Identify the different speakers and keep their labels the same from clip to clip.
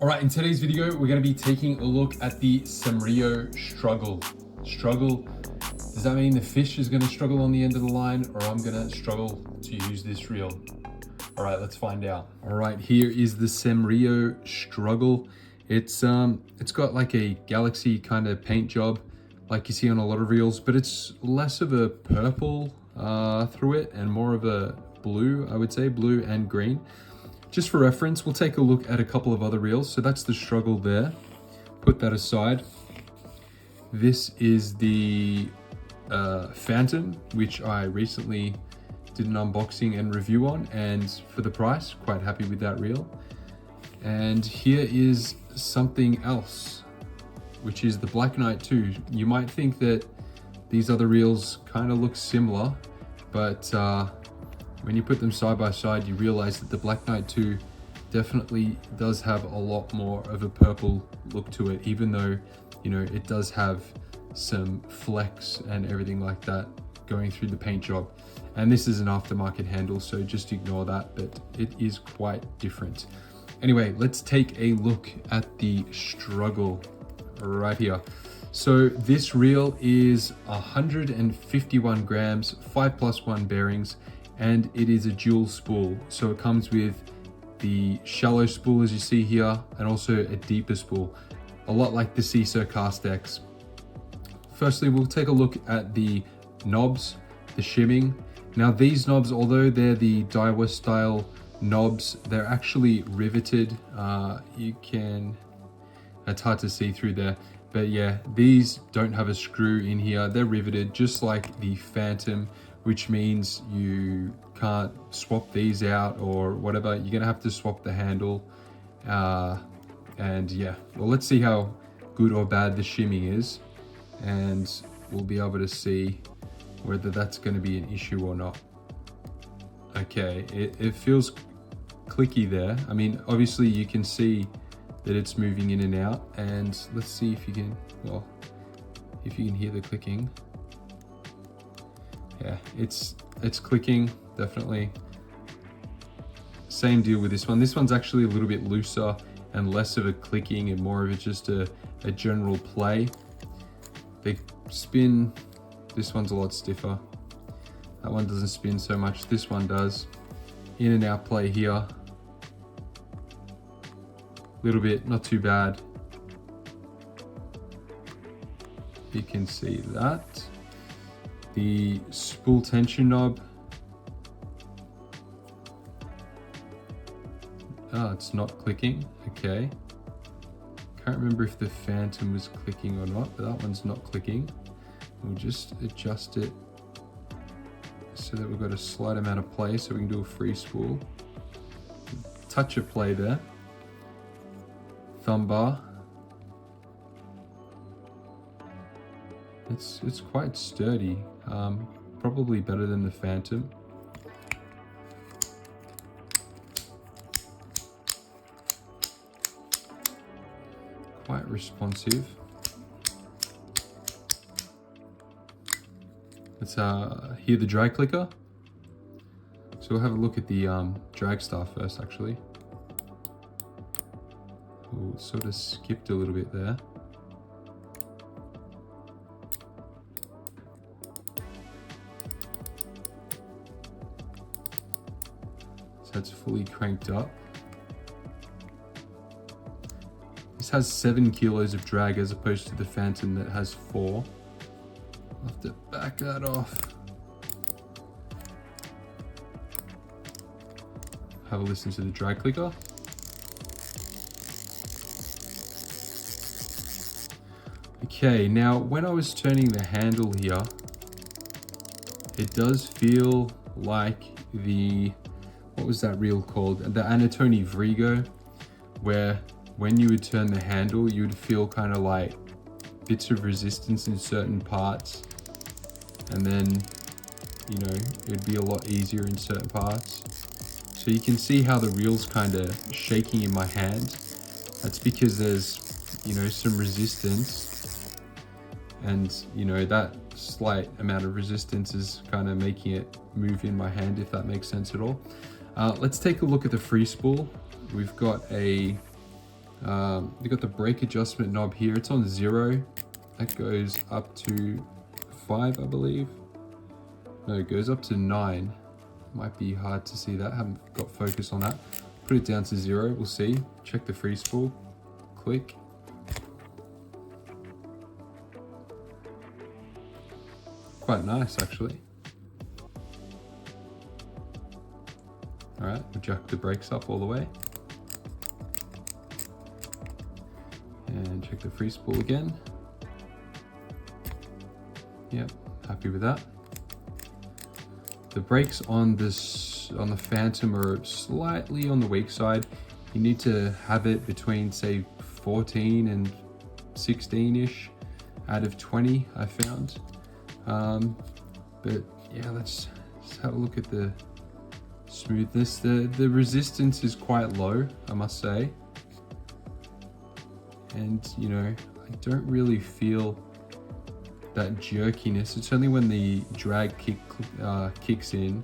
Speaker 1: All right, in today's video, we're gonna be taking a look at the Cemreo struggle. Struggle, does that mean the fish is gonna struggle on the end of the line, or I'm gonna struggle to use this reel? All right, let's find out. All right, here is the Cemreo struggle. It's got like a galaxy kind of paint job, like you see on a lot of reels, but it's less of a purple through it and more of a blue, I would say, blue and green. Just for reference, we'll take a look at a couple of other reels. So that's the struggle there. Put that aside. This is the Phantom, which I recently did an unboxing and review on, and for the price, quite happy with that reel. And here is something else, which is the Black Knight 2. You might think that these other reels kind of look similar, but when you put them side by side, you realize that the Black Knight 2 definitely does have a lot more of a purple look to it, even though, you know, it does have some flecks and everything like that going through the paint job. And this is an aftermarket handle, so just ignore that, but it is quite different. Anyway, let's take a look at the struggle right here. So this reel is 151 grams, 5+1 bearings, and it is a dual spool. So it comes with the shallow spool as you see here, and also a deeper spool, a lot like the CISO Cast X. Firstly, we'll take a look at the knobs, the shimming. Now these knobs, although they're the Daiwa style knobs, they're actually riveted. It's hard to see through there, but yeah, these don't have a screw in here. They're riveted just like the Phantom, which means you can't swap these out or whatever. You're gonna have to swap the handle. And yeah, well, let's see how good or bad the shimming is, and we'll be able to see whether that's gonna be an issue or not. Okay, it feels clicky there. I mean, obviously you can see that it's moving in and out, and let's see if you can, well, if you can hear the clicking. Yeah, it's clicking, definitely. Same deal with this one. This one's actually a little bit looser and less of a clicking and more of it just a general play. They spin, this one's a lot stiffer. That one doesn't spin so much, this one does. In and out play here. Little bit, not too bad. You can see that. The spool tension knob. Oh, it's not clicking. Okay. Can't remember if the Phantom was clicking or not, but that one's not clicking. We'll just adjust it so that we've got a slight amount of play so we can do a free spool. Touch of play there. Thumb bar. It's quite sturdy, probably better than the Phantom. Quite responsive. Let's hear the drag clicker. So we'll have a look at the drag star first, actually. Oh, it sort of skipped a little bit there. So it's fully cranked up. This has 7 kilos of drag as opposed to the Phantom that has 4. I'll have to back that off. Have a listen to the drag clicker. Okay, now when I was turning the handle here, it does feel like the, what was that reel called? The Anatoni Vrigo, where when you would turn the handle, you would feel kind of like bits of resistance in certain parts. And then, you know, it'd be a lot easier in certain parts. So you can see how the reel's kind of shaking in my hand. That's because there's, you know, some resistance. And, you know, that slight amount of resistance is kind of making it move in my hand, if that makes sense at all. Let's take a look at the free spool. We've got a You've got the brake adjustment knob here. It's on 0. That goes up to 5, I believe. No, it goes up to 9. Might be hard to see that. Haven't got focus on that. Put it down to 0. We'll see. Check the free spool. Click. Quite nice, actually. All right, we'll jack the brakes up all the way. And check the free spool again. Yep, happy with that. The brakes on the Phantom are slightly on the weak side. You need to have it between, say, 14 and 16-ish out of 20, I found. But yeah, let's have a look at the smoothness. The resistance is quite low, I must say. And you know, I don't really feel that jerkiness. It's only when the drag kicks in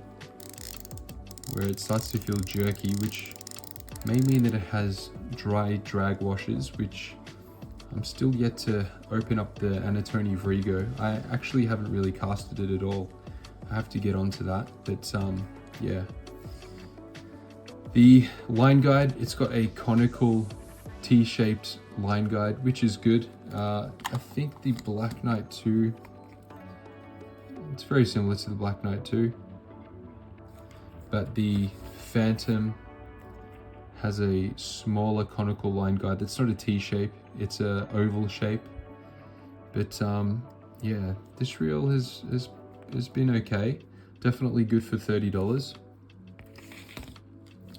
Speaker 1: where it starts to feel jerky, which may mean that it has dry drag washes, which I'm still yet to open up the Anatoni Vrigo. I actually haven't really casted it at all. I have to get onto that, but yeah. The line guide, it's got a conical T-shaped line guide, which is good. I think the Black Knight 2, it's very similar to the Black Knight 2, but the Phantom has a smaller conical line guide. That's not a T-shape, it's a oval shape. But yeah, this reel has been okay. Definitely good for $30.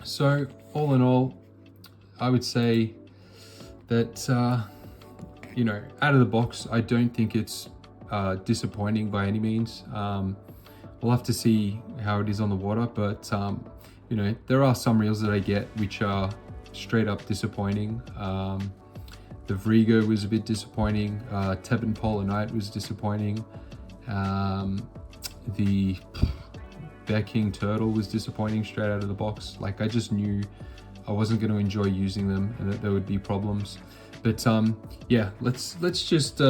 Speaker 1: So all in all, I would say that you know, out of the box, I don't think it's disappointing by any means. We'll have to see how it is on the water, but you know, there are some reels that I get which are straight up disappointing. The Vrigo was a bit disappointing. Tebben Polar Night was disappointing. The Bear King Turtle was disappointing straight out of the box. Like, I just knew I wasn't going to enjoy using them and that there would be problems. But yeah, let's just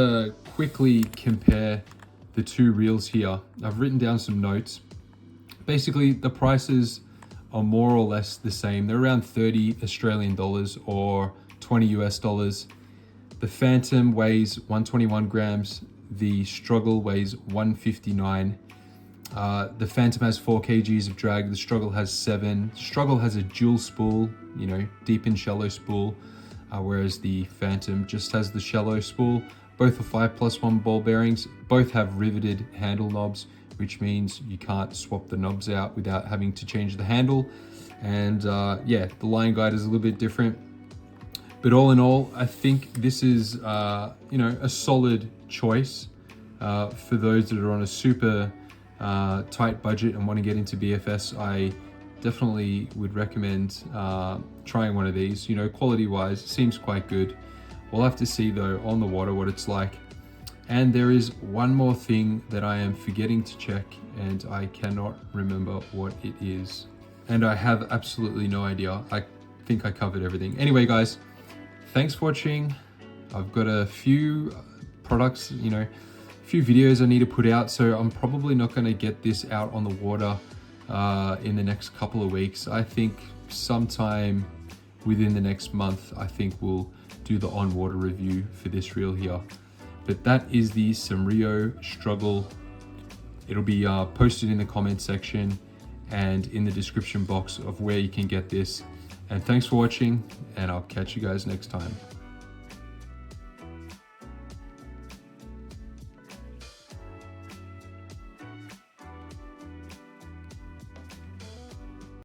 Speaker 1: quickly compare the two reels here. I've written down some notes. Basically, the prices are more or less the same. They're around 30 Australian dollars or 20 US dollars. The Phantom weighs 121 grams. The Struggle weighs 159. The Phantom has 4 kgs of drag. The Struggle has 7. Struggle has a dual spool, you know, deep and shallow spool, whereas the Phantom just has the shallow spool. Both are 5+1 ball bearings. Both have riveted handle knobs, which means you can't swap the knobs out without having to change the handle. And yeah, the line guide is a little bit different. But all in all, I think this is, you know, a solid choice for those that are on a super tight budget and want to get into BFS. I definitely would recommend trying one of these. You know, quality-wise, it seems quite good. We'll have to see though on the water what it's like. And there is one more thing that I am forgetting to check, and I cannot remember what it is. And I have absolutely no idea. I think I covered everything. Anyway, guys, thanks for watching. I've got a few products, you know, a few videos I need to put out, so I'm probably not going to get this out on the water in the next couple of weeks. I think sometime within the next month, I think we'll do the on-water review for this reel here. But that is the Cemreo Struggle. It'll be posted in the comment section and in the description box of where you can get this. And thanks for watching, and I'll catch you guys next time.